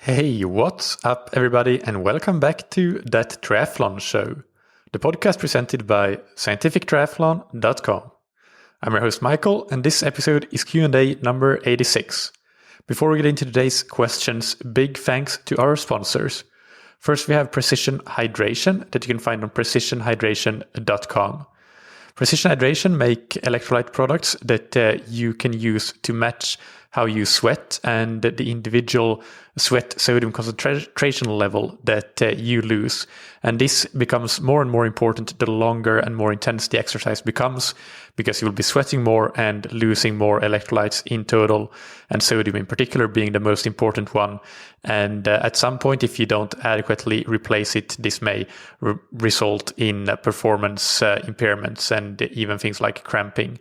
Hey, what's up, everybody, and welcome back to That Triathlon Show, the podcast presented by scientifictriathlon.com. I'm your host, Michael, and this episode is Q&A number 86. Before we get into today's questions, big thanks to our sponsors. First, we have Precision Hydration that you can find on precisionhydration.com. Precision Hydration make electrolyte products that you can use to match how you sweat and the individual sweat sodium concentration level that you lose. And this becomes more and more important the longer and more intense the exercise becomes, because you will be sweating more and losing more electrolytes in total, and sodium in particular being the most important one. And at some point, if you don't adequately replace it, this may result in performance impairments and even things like cramping.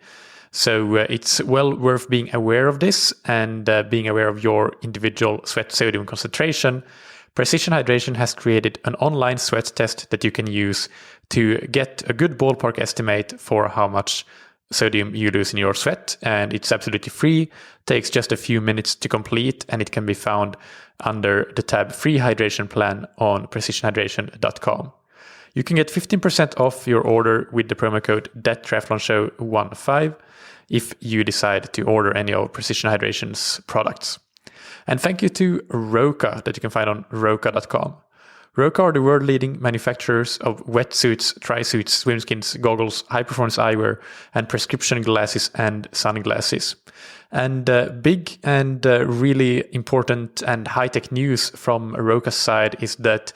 So it's well worth being aware of this and being aware of your individual sweat sodium concentration. Precision Hydration has created an online sweat test that you can use to get a good ballpark estimate for how much sodium you lose in your sweat. And it's absolutely free, takes just a few minutes to complete, and it can be found under the tab Free Hydration Plan on precisionhydration.com. You can get 15% off your order with the promo code ThatTriathlonShow15 if you decide to order any of Precision Hydration's products. And thank you to Roka that you can find on roka.com. Roka are the world-leading manufacturers of wetsuits, tri-suits, swimskins, goggles, high-performance eyewear, and prescription glasses and sunglasses. And big and really important and high-tech news from Roka's side is that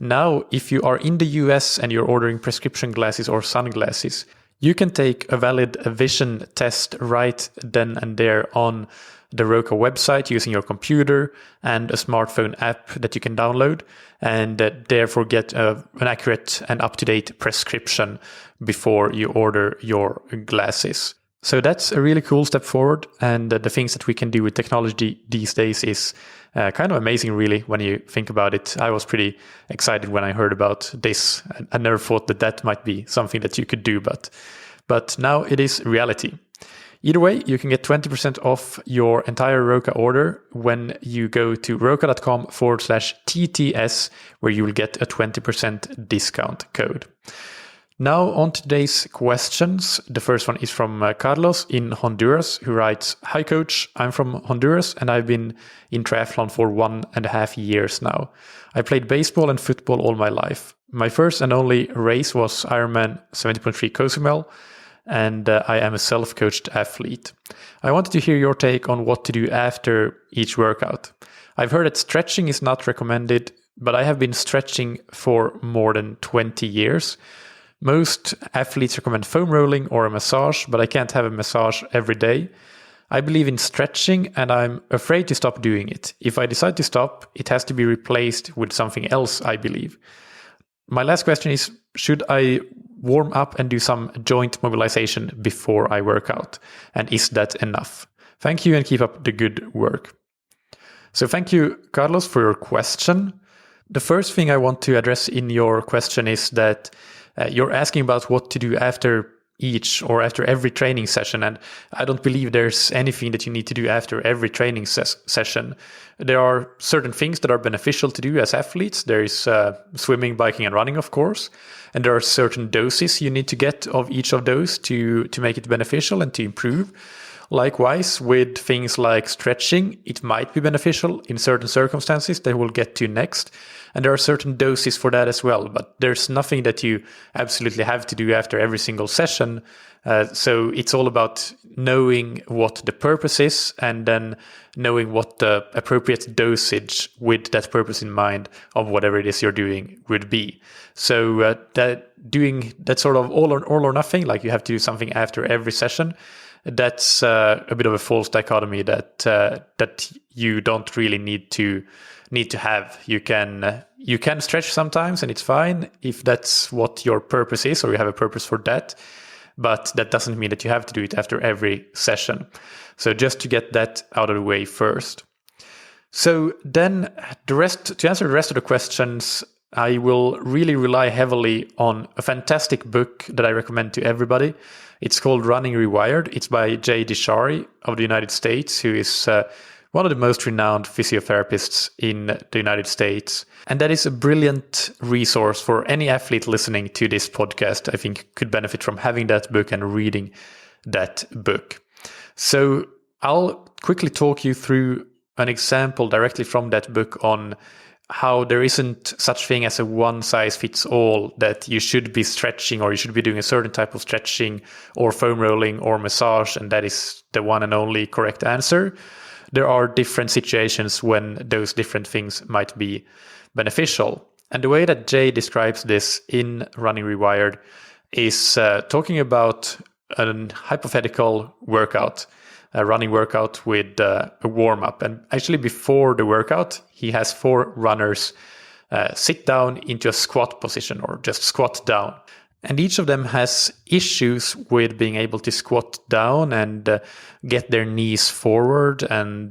now, if you are in the US and you're ordering prescription glasses or sunglasses, you can take a valid vision test right then and there on the Roka website using your computer and a smartphone app that you can download, and therefore get an accurate and up-to-date prescription before you order your glasses. So that's a really cool step forward, and the things that we can do with technology these days is kind of amazing, really, when you think about it. I was pretty excited when I heard about this. I never thought that might be something that you could do, but now it is reality. Either way, you can get 20% off your entire Roka order when you go to roka.com/TTS, where you will get a 20% discount code. Now on to today's questions. The first one is from Carlos in Honduras, who writes, "Hi coach, I'm from Honduras and I've been in triathlon for 1.5 years now. I played baseball and football all my life. My first and only race was Ironman 70.3 Cozumel, and I am a self-coached athlete. I wanted to hear your take on what to do after each workout. I've heard that stretching is not recommended, but I have been stretching for more than 20 years. Most athletes recommend foam rolling or a massage, but I can't have a massage every day. I believe in stretching and I'm afraid to stop doing it. If I decide to stop, it has to be replaced with something else, I believe. My last question is, should I warm up and do some joint mobilization before I work out? And is that enough? Thank you and keep up the good work." So thank you, Carlos, for your question. The first thing I want to address in your question is that you're asking about what to do after each or after every training session. And I don't believe there's anything that you need to do after every training session. There are certain things that are beneficial to do as athletes. There is swimming, biking, and running, of course. And there are certain doses you need to get of each of those to make it beneficial and to improve. Likewise, with things like stretching, it might be beneficial in certain circumstances that we'll get to next. And there are certain doses for that as well, but there's nothing that you absolutely have to do after every single session. So it's all about knowing what the purpose is and then knowing what the appropriate dosage with that purpose in mind of whatever it is you're doing would be. So that doing that sort of all or nothing, like you have to do something after every session, that's a bit of a false dichotomy that you don't really need to have. You can stretch sometimes and it's fine if that's what your purpose is or you have a purpose for that, but that doesn't mean that you have to do it after every session. So just to get that out of the way first. So then to answer the rest of the questions, I will really rely heavily on a fantastic book that I recommend to everybody. It's called Running Rewired. It's by Jay Dishari of the United States, who is one of the most renowned physiotherapists in the United States. And that is a brilliant resource for any athlete listening to this podcast. I think could benefit from having that book and reading that book. So I'll quickly talk you through an example directly from that book on how there isn't such thing as a one size fits all, that you should be stretching or you should be doing a certain type of stretching or foam rolling or massage, and that is the one and only correct answer. There are different situations when those different things might be beneficial. And the way that Jay describes this in Running Rewired is talking about a hypothetical workout, a running workout with a warm-up. And actually before the workout, he has 4 runners sit down into a squat position or just squat down. And each of them has issues with being able to squat down and get their knees forward, and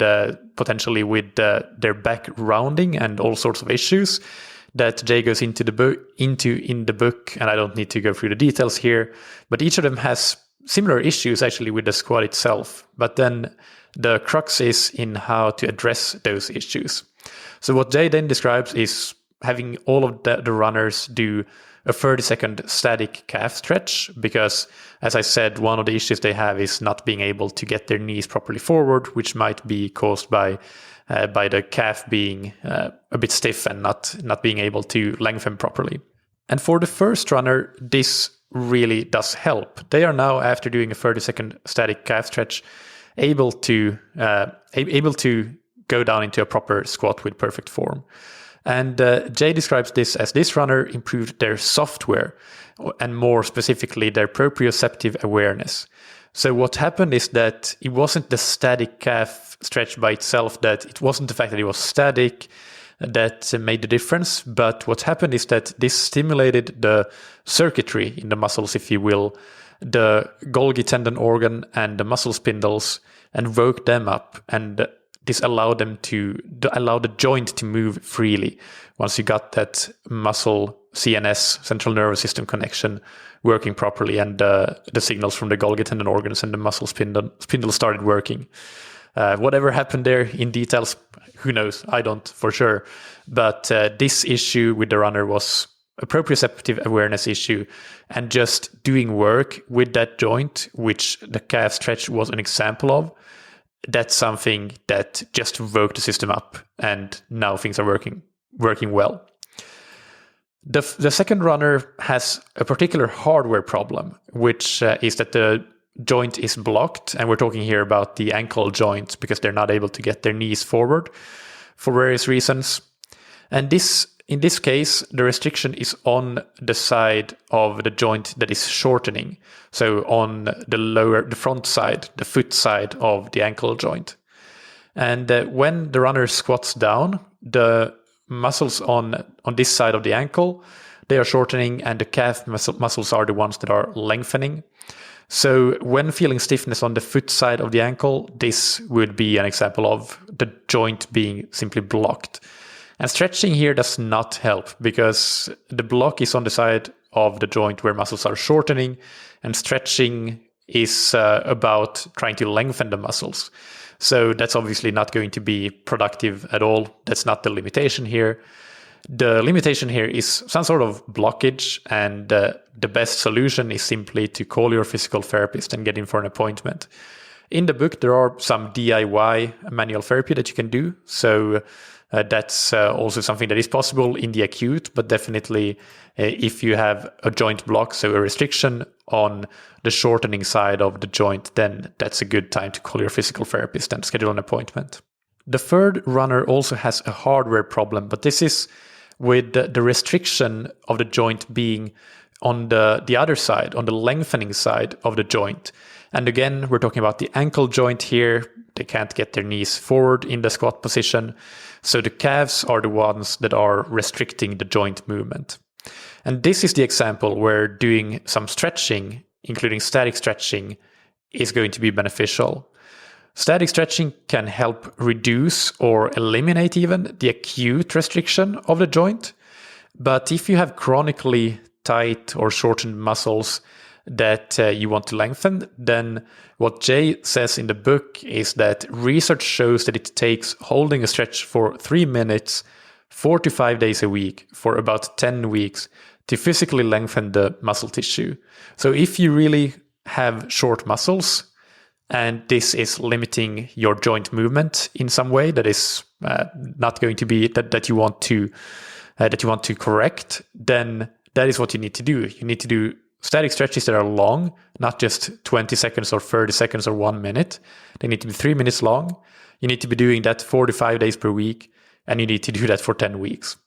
potentially with their back rounding and all sorts of issues that Jay goes into in the book. And I don't need to go through the details here, but each of them has similar issues actually with the squat itself. But then the crux is in how to address those issues. So what Jay then describes is having all of the runners do a 30-second static calf stretch, because, as I said, one of the issues they have is not being able to get their knees properly forward, which might be caused by the calf being a bit stiff and not being able to lengthen properly. And for the first runner, this really does help. They are now, after doing a 30-second static calf stretch, able to go down into a proper squat with perfect form. And Jay describes this as this runner improved their software, and more specifically their proprioceptive awareness. So what happened is that it wasn't the static calf stretch by itself, that it wasn't the fact that it was static that made the difference, but what happened is that this stimulated the circuitry in the muscles, if you will, the Golgi tendon organ and the muscle spindles, and woke them up, and this allowed the joint to move freely once you got that muscle CNS, central nervous system connection, working properly, and the signals from the Golgi tendon organs and the muscle spindle started working. Whatever happened there in details, who knows? I don't for sure. But this issue with the runner was a proprioceptive awareness issue, and just doing work with that joint, which the calf stretch was an example of. That's something that just woke the system up, and now things are working well. The second runner has a particular hardware problem, which is that the joint is blocked, and we're talking here about the ankle joint, because they're not able to get their knees forward for various reasons. And in this case, the restriction is on the side of the joint that is shortening. So on the front side, the foot side of the ankle joint. And when the runner squats down, the muscles on this side of the ankle, they are shortening, and the calf muscles are the ones that are lengthening. So when feeling stiffness on the foot side of the ankle, this would be an example of the joint being simply blocked. And stretching here does not help, because the block is on the side of the joint where muscles are shortening, and stretching is about trying to lengthen the muscles. So that's obviously not going to be productive at all. That's not the limitation here. The limitation here is some sort of blockage, and the best solution is simply to call your physical therapist and get in for an appointment. In the book, there are some DIY manual therapy that you can do. So that's also something that is possible in the acute, but definitely if you have a joint block, so a restriction on the shortening side of the joint, then that's a good time to call your physical therapist and schedule an appointment. The third runner also has a hardware problem, but this is with the restriction of the joint being on the other side, on the lengthening side of the joint. And again, we're talking about the ankle joint here. They can't get their knees forward in the squat position. So the calves are the ones that are restricting the joint movement. And this is the example where doing some stretching, including static stretching, is going to be beneficial. Static stretching can help reduce or eliminate even the acute restriction of the joint. But if you have chronically tight or shortened muscles, that you want to lengthen, then what Jay says in the book is that research shows that it takes holding a stretch for 3 minutes, 4 to 5 days a week for about 10 weeks to physically lengthen the muscle tissue. So if you really have short muscles and this is limiting your joint movement in some way that is not going to be that you want to correct, then that is what you need to do. You need to do static stretches that are long, not just 20 seconds or 30 seconds or 1 minute. They need to be 3 minutes long. You need to be doing that 4 to 5 days per week, and you need to do that for 10 weeks.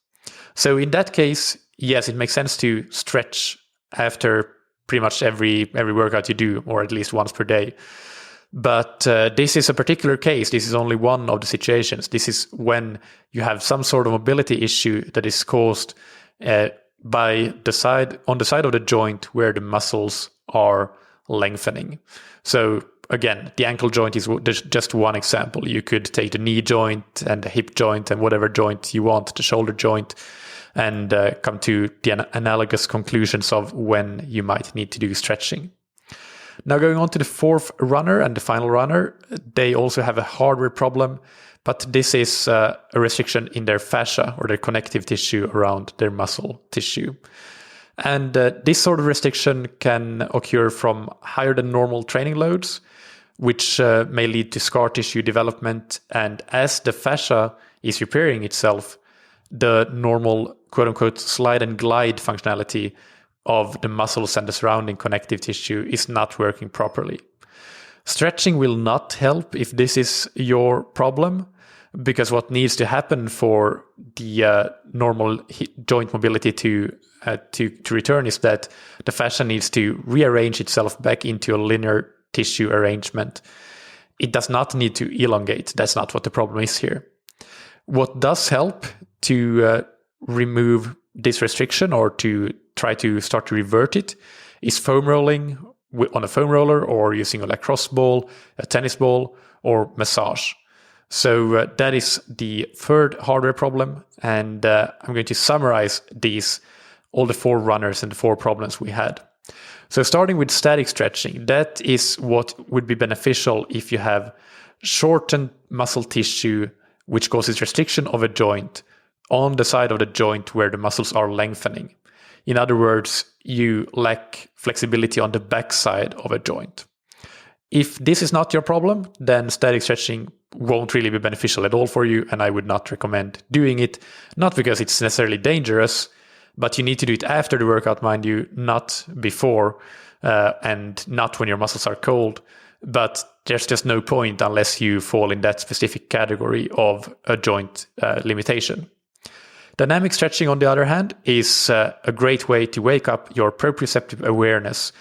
So in that case, yes, it makes sense to stretch after pretty much every workout you do, or at least once per day. But this is a particular case. This is only one of the situations. This is when you have some sort of mobility issue that is caused by the side of the joint where the muscles are lengthening. So again, the ankle joint is just one example. You could take the knee joint and the hip joint and whatever joint you want, the shoulder joint, and come to the analogous conclusions of when you might need to do stretching. Now going on to the fourth runner and the final runner, they also have a hardware problem, but this is a restriction in their fascia or their connective tissue around their muscle tissue. And this sort of restriction can occur from higher than normal training loads, which may lead to scar tissue development. And as the fascia is repairing itself, the normal quote-unquote slide and glide functionality of the muscles and the surrounding connective tissue is not working properly. Stretching will not help if this is your problem, because what needs to happen for the normal joint mobility to return is that the fascia needs to rearrange itself back into a linear tissue arrangement. It does not need to elongate. That's not what the problem is here. What does help to remove this restriction or to try to start to revert it is foam rolling on a foam roller, or using a lacrosse ball, a tennis ball, or massage. So that is the third hardware problem, and I'm going to summarize all the 4 runners and the 4 problems we had. So starting with static stretching, that is what would be beneficial if you have shortened muscle tissue which causes restriction of a joint on the side of the joint where the muscles are lengthening. In other words, you lack flexibility on the back side of a joint. If this is not your problem, then static stretching won't really be beneficial at all for you, and I would not recommend doing it, not because it's necessarily dangerous, but you need to do it after the workout, mind you, not before, and not when your muscles are cold. But there's just no point unless you fall in that specific category of a joint limitation. Dynamic stretching, on the other hand, is a great way to wake up your proprioceptive awareness.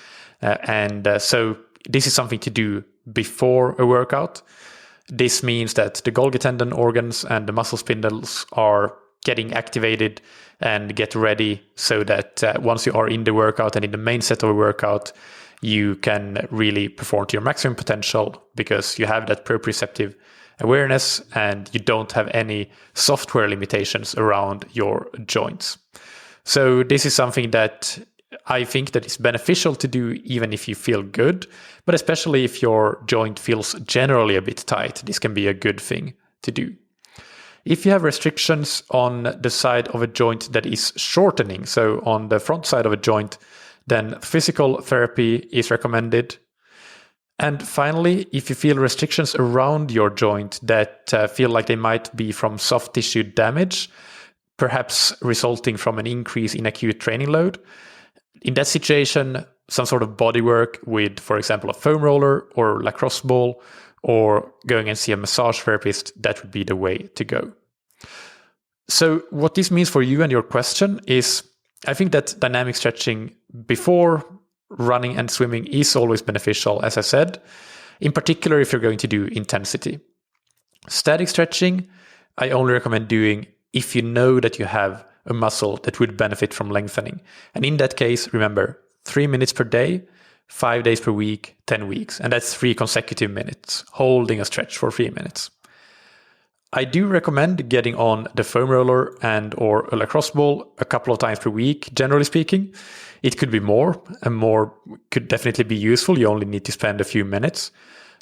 So this is something to do before a workout. This means that the Golgi tendon organs and the muscle spindles are getting activated and get ready so that once you are in the workout and in the main set of a workout, you can really perform to your maximum potential because you have that proprioceptive awareness and you don't have any software limitations around your joints. So this is something that I think that is beneficial to do even if you feel good, but especially if your joint feels generally a bit tight, this can be a good thing to do. If you have restrictions on the side of a joint that is shortening, so on the front side of a joint, then physical therapy is recommended. And finally, if you feel restrictions around your joint that feel like they might be from soft tissue damage, perhaps resulting from an increase in acute training load, in that situation, some sort of body work with, for example, a foam roller or lacrosse ball, or going and see a massage therapist, that would be the way to go. So what this means for you and your question is, I think that dynamic stretching before running and swimming is always beneficial, as I said, in particular if you're going to do intensity. Static stretching, I only recommend doing if you know that you have a muscle that would benefit from lengthening. And in that case, remember, 3 minutes per day, 5 days per week, 10 weeks. And that's 3 consecutive minutes, holding a stretch for 3 minutes. I do recommend getting on the foam roller and or a lacrosse ball a couple of times per week, generally speaking. It could be more, and more could definitely be useful. You only need to spend a few minutes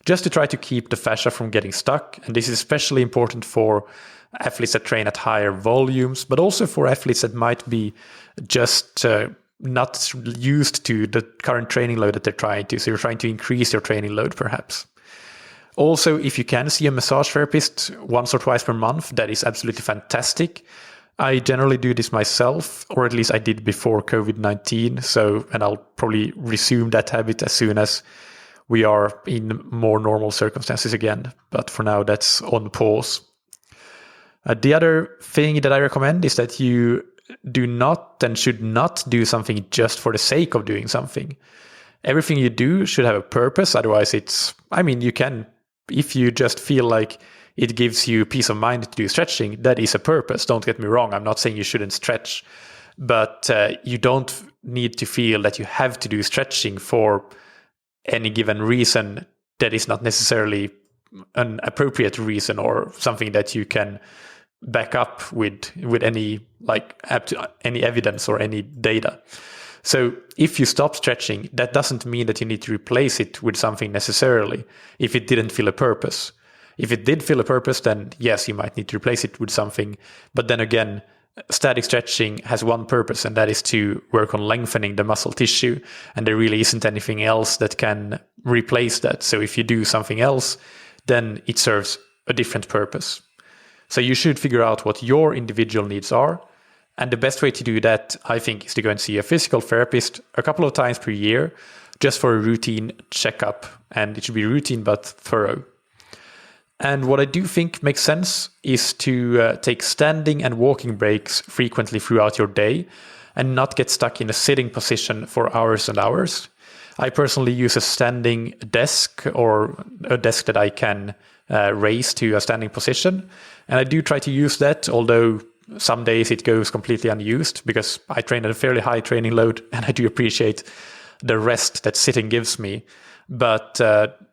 just to try to keep the fascia from getting stuck. And this is especially important for athletes that train at higher volumes, but also for athletes that might be just not used to the current training load that they're trying to. So you're trying to increase your training load perhaps. Also, if you can see a massage therapist once or twice per month, that is absolutely fantastic. I generally do this myself, or at least I did before COVID-19. And I'll probably resume that habit as soon as we are in more normal circumstances again. But for now, that's on pause. The other thing that I recommend is that you do not and should not do something just for the sake of doing something. Everything you do should have a purpose. Otherwise, you can, if you just feel like it gives you peace of mind to do stretching, that is a purpose. Don't get me wrong. I'm not saying you shouldn't stretch, but you don't need to feel that you have to do stretching for any given reason that is not necessarily an appropriate reason or something that you can back up with any any evidence or any data. So if you stop stretching, that doesn't mean that you need to replace it with something necessarily if it didn't fill a purpose. If it did fill a purpose, then yes, you might need to replace it with something. But then again, static stretching has one purpose, and that is to work on lengthening the muscle tissue. And there really isn't anything else that can replace that. So if you do something else, then it serves a different purpose. So you should figure out what your individual needs are. And the best way to do that, I think, is to go and see a physical therapist a couple of times per year, just for a routine checkup. And it should be routine but thorough. And what I do think makes sense is to take standing and walking breaks frequently throughout your day and not get stuck in a sitting position for hours and hours. I personally use a standing desk or a desk that I can raise to a standing position. And I do try to use that, although some days it goes completely unused because I train at a fairly high training load and I do appreciate the rest that sitting gives me. But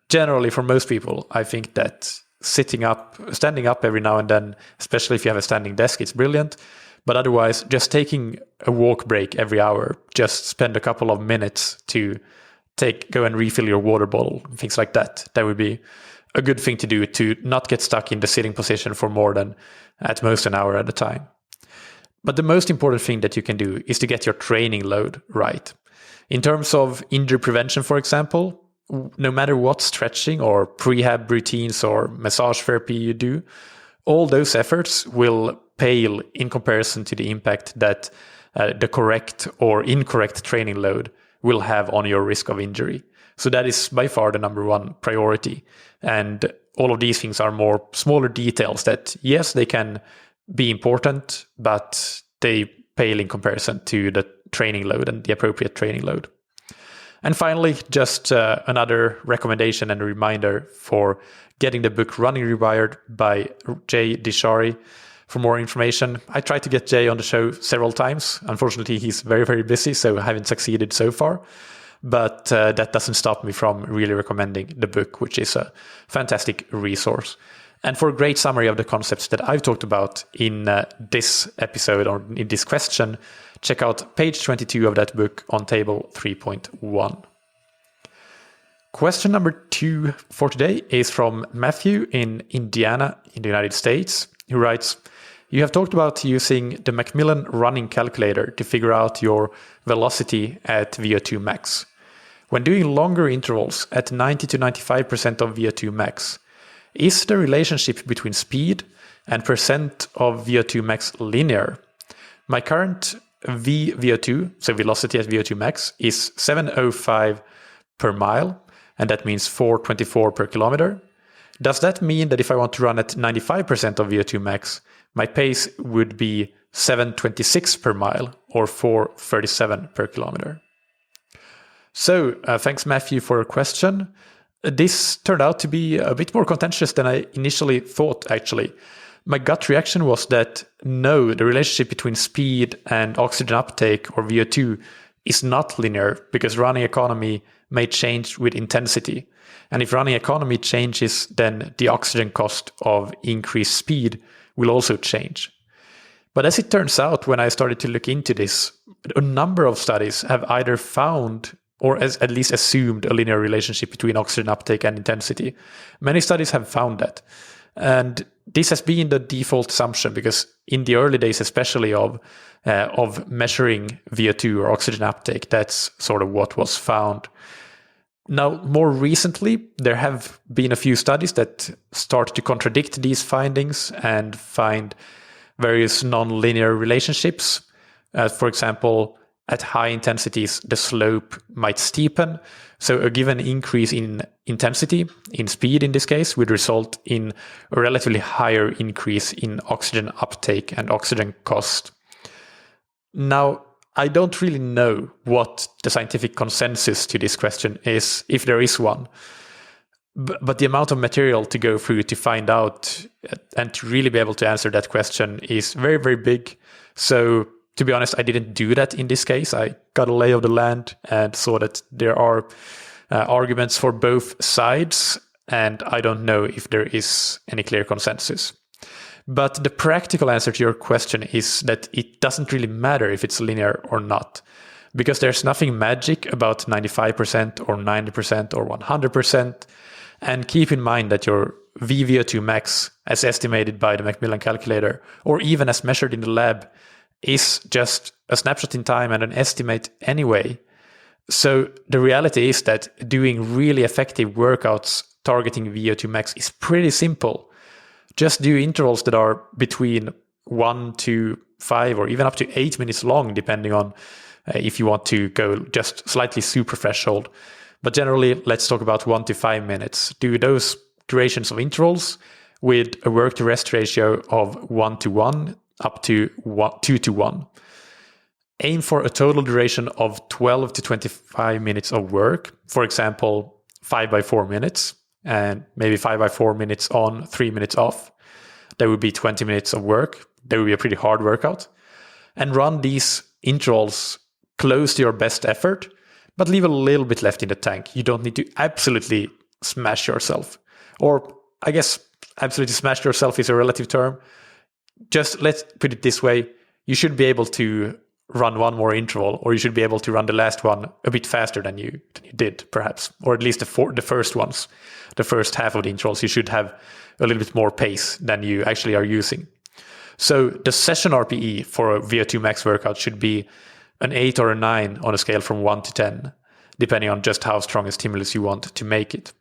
generally for most people, I think that standing up every now and then, especially if you have a standing desk, it's brilliant. But otherwise, just taking a walk break every hour, just spend a couple of minutes to go and refill your water bottle, things like that. That would be a good thing to do to not get stuck in the sitting position for more than at most an hour at a time. But the most important thing that you can do is to get your training load right. In terms of injury prevention, for example, no matter what stretching or prehab routines or massage therapy you do, all those efforts will pale in comparison to the impact that the correct or incorrect training load will have on your risk of injury. So that is by far the number one priority. And all of these things are more smaller details that, yes, they can be important, but they pale in comparison to the training load and the appropriate training load. And finally, just another recommendation and a reminder for getting the book Running Rewired by Jay Dishari. For more information, I tried to get Jay on the show several times. Unfortunately, he's very, very busy, so I haven't succeeded so far. But that doesn't stop me from really recommending the book, which is a fantastic resource. And for a great summary of the concepts that I've talked about in this episode or in this question, check out page 22 of that book on table 3.1. Question number 2 for today is from Matthew in Indiana in the United States, who writes, "You have talked about using the Macmillan running calculator to figure out your velocity at VO2 max. When doing longer intervals at 90 to 95% of VO2 max, is the relationship between speed and percent of VO2 max linear? My current VO2, so velocity at VO2 max, is 705 per mile, and that means 424 per kilometer. Does that mean that if I want to run at 95% of VO2 max, my pace would be 726 per mile or 437 per kilometer?" So thanks, Matthew, for your question. This turned out to be a bit more contentious than I initially thought, actually. My gut reaction was that no, the relationship between speed and oxygen uptake, or VO2, is not linear because running economy may change with intensity. And if running economy changes, then the oxygen cost of increased speed will also change. But as it turns out, when I started to look into this, a number of studies have either found or at least assumed a linear relationship between oxygen uptake and intensity. Many studies have found that. And this has been the default assumption because in the early days, especially of measuring VO2 or oxygen uptake, that's sort of what was found. Now, more recently, there have been a few studies that start to contradict these findings and find various non-linear relationships. For example, at high intensities, the slope might steepen. So a given increase in intensity, in speed in this case, would result in a relatively higher increase in oxygen uptake and oxygen cost. Now, I don't really know what the scientific consensus to this question is, if there is one. But the amount of material to go through to find out and to really be able to answer that question is very, very big. So to be honest, I didn't do that in this case. I got a lay of the land and saw that there are arguments for both sides, and I don't know if there is any clear consensus. But the practical answer to your question is that it doesn't really matter if it's linear or not, because there's nothing magic about 95% or 90% or 100%. And keep in mind that your VVO2 max, as estimated by the Macmillan calculator, or even as measured in the lab, is just a snapshot in time and an estimate anyway. So the reality is that doing really effective workouts targeting VO2 max is pretty simple. Just do intervals that are between 1 to 5 or even up to 8 minutes long, depending on if you want to go just slightly super threshold. But generally, let's talk about 1 to 5 minutes. Do those durations of intervals with a work to rest ratio of 1 to 1 up to 2 to 1. Aim for a total duration of 12 to 25 minutes of work. For example, 5 by 4 minutes, and maybe 5 by 4 minutes on, 3 minutes off. That would be 20 minutes of work. That would be a pretty hard workout. And run these intervals close to your best effort, but leave a little bit left in the tank. You don't need to absolutely smash yourself. Or I guess absolutely smash yourself is a relative term. Just let's put it this way. You should be able to run one more interval, or you should be able to run the last one a bit faster than you did, perhaps. Or at least the first ones, the first half of the intervals, you should have a little bit more pace than you actually are using. So the session RPE for a VO2 max workout should be an 8 or a 9 on a scale from 1 to 10, depending on just how strong a stimulus you want to make it.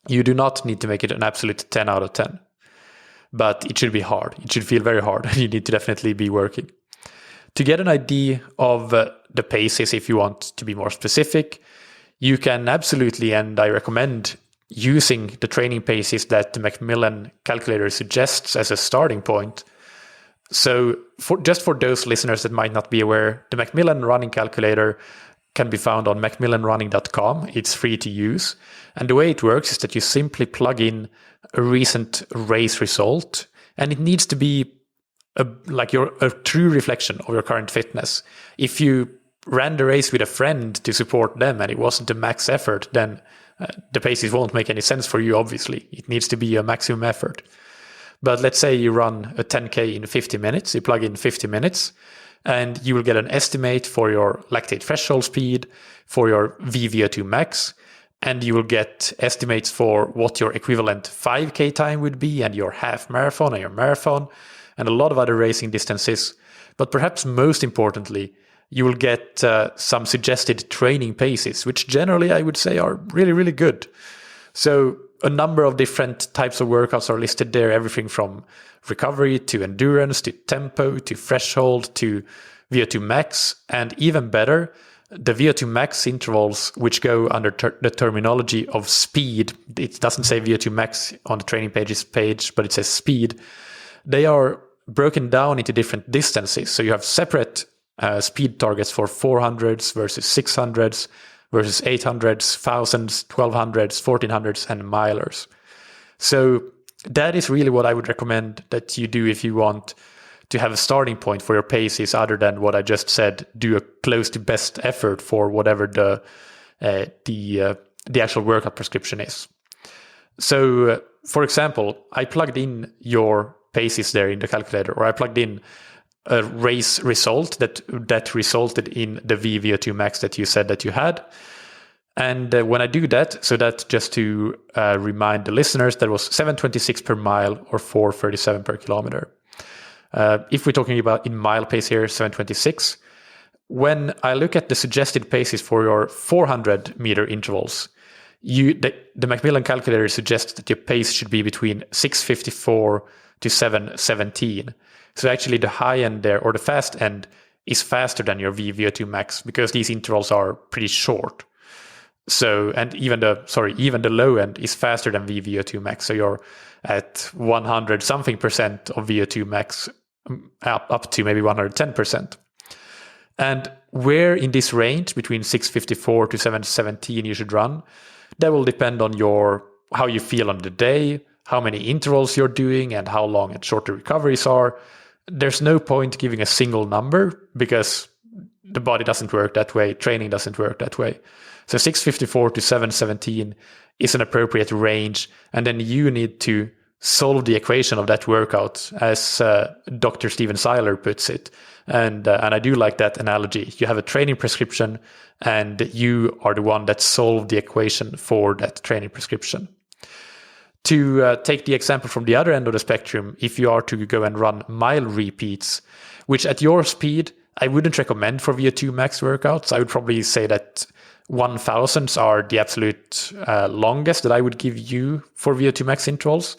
You do not need to make it an absolute 10 out of 10. But it should be hard. It should feel very hard. You need to definitely be working. To get an idea of the paces, if you want to be more specific, you can absolutely, and I recommend using the training paces that the Macmillan calculator suggests as a starting point. So for those listeners that might not be aware, the Macmillan running calculator can be found on macmillanrunning.com. It's free to use. And the way it works is that you simply plug in a recent race result, and it needs to be a true reflection of your current fitness. If you ran the race with a friend to support them and it wasn't a max effort, then the paces won't make any sense for you, obviously. It needs to be a maximum effort. But let's say you run a 10K in 50 minutes, you plug in 50 minutes, and you will get an estimate for your lactate threshold speed, for your VVO2 max, and you will get estimates for what your equivalent 5K time would be, and your half marathon and your marathon, and a lot of other racing distances. But perhaps most importantly, you will get some suggested training paces, which generally I would say are really, really good. So a number of different types of workouts are listed there, everything from recovery to endurance to tempo to threshold to VO2 max, and even better, the VO2 max intervals, which go under the terminology of speed. It doesn't say VO2 max on the training pages page, but it says speed. They are broken down into different distances. So you have separate speed targets for 400s versus 600s versus 800s, 1000s, 1200s, 1400s, and milers. So that is really what I would recommend that you do if you want to have a starting point for your paces other than what I just said. Do a close to best effort for whatever the the actual workout prescription is. So, for example, I plugged in your paces there in the calculator, or I plugged in a race result that resulted in the VVO2 max that you said that you had. And when I do that, so that just to remind the listeners, that was 7:26 per mile or 4:37 per kilometer. If we're talking about in mile pace here, 7:26. When I look at the suggested paces for your 400 meter intervals, the Macmillan calculator suggests that your pace should be between 6:54 to 7:17. So actually the high end there, or the fast end, is faster than your VVO2 max because these intervals are pretty short. So, and even the low end is faster than VVO2 max. So you're at 100 something percent of VO2 max, up to maybe 110%. And where in this range between 6:54 to 7:17 you should run, that will depend on how you feel on the day, how many intervals you're doing, and how long and short the recoveries are. There's no point giving a single number because the body doesn't work that way, training doesn't work that way. So 6:54 to 7:17 is an appropriate range, and then you need to solve the equation of that workout, as Dr. Steven Seiler puts it. And I do like that analogy. You have a training prescription, and you are the one that solved the equation for that training prescription. To take the example from the other end of the spectrum, if you are to go and run mile repeats, which at your speed, I wouldn't recommend for VO2 max workouts. I would probably say that 1000s are the absolute longest that I would give you for VO2 max intervals.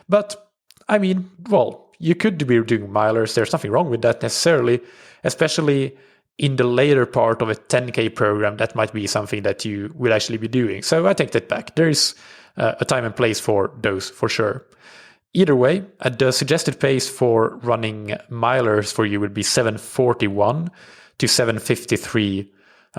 But I mean, well, you could be doing milers. There's nothing wrong with that necessarily, especially in the later part of a 10K program. That might be something that you will actually be doing. So I take that back. There is a time and place for those, for sure. Either way, the suggested pace for running milers for you would be 7:41 to 7:53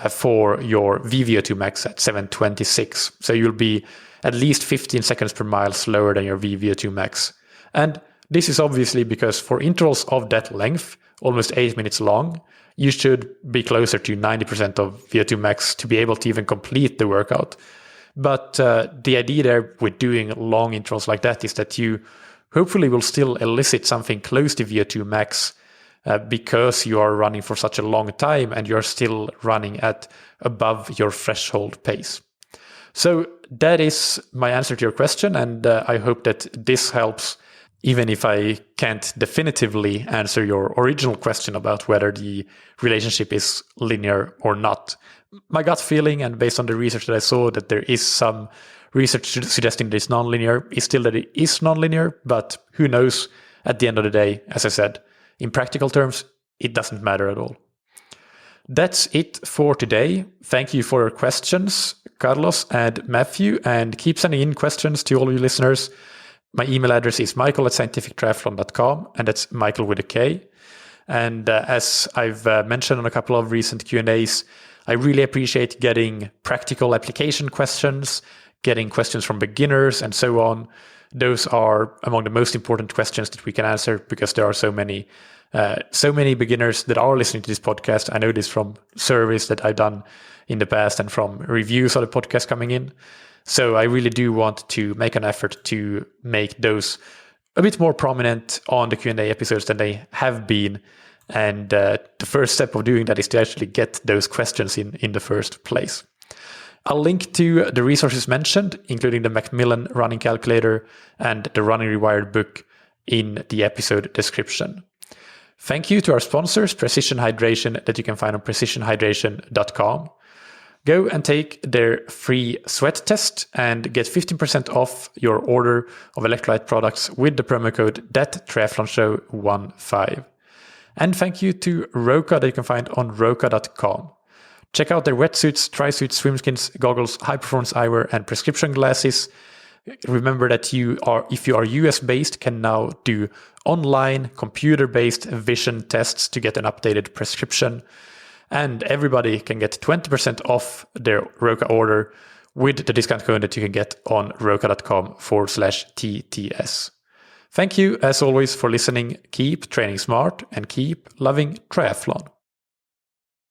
for your VVO2 max at 7:26. So you'll be at least 15 seconds per mile slower than your VVO2 max. And this is obviously because for intervals of that length, almost 8 minutes long, you should be closer to 90% of VO2 max to be able to even complete the workout. But the idea there with doing long intervals like that is that you hopefully will still elicit something close to VO2 max because you are running for such a long time and you're still running at above your threshold pace. So that is my answer to your question, and I hope that this helps, even if I can't definitively answer your original question about whether the relationship is linear or not. My gut feeling, and based on the research that I saw, that there is some research suggesting that it's nonlinear, is still that it is nonlinear, but who knows? At the end of the day, as I said, in practical terms, it doesn't matter at all. That's it for today. Thank you for your questions, Carlos and Matthew, and keep sending in questions to all you listeners. My email address is michael@scientifictriathlon.com, and that's Michael with a K. And as I've mentioned on a couple of recent Q&As, I really appreciate getting practical application questions, getting questions from beginners, and so on. Those are among the most important questions that we can answer because there are so many beginners that are listening to this podcast. I know this from surveys that I've done in the past and from reviews of the podcast coming in. So I really do want to make an effort to make those a bit more prominent on the Q&A episodes than they have been. And the first step of doing that is to actually get those questions in the first place. I'll link to the resources mentioned, including the Macmillan running calculator and the Running Rewired book, in the episode description. Thank you to our sponsors, Precision Hydration, that you can find on precisionhydration.com. Go and take their free sweat test and get 15% off your order of electrolyte products with the promo code THATTRIATHLONSHOW15. And thank you to Roka that you can find on roka.com. Check out their wetsuits, tri-suits, swimskins, goggles, high-performance eyewear, and prescription glasses. Remember that if you are US-based, can now do online, computer-based vision tests to get an updated prescription. And everybody can get 20% off their Roka order with the discount code that you can get on roka.com/TTS. Thank you, as always, for listening. Keep training smart and keep loving triathlon.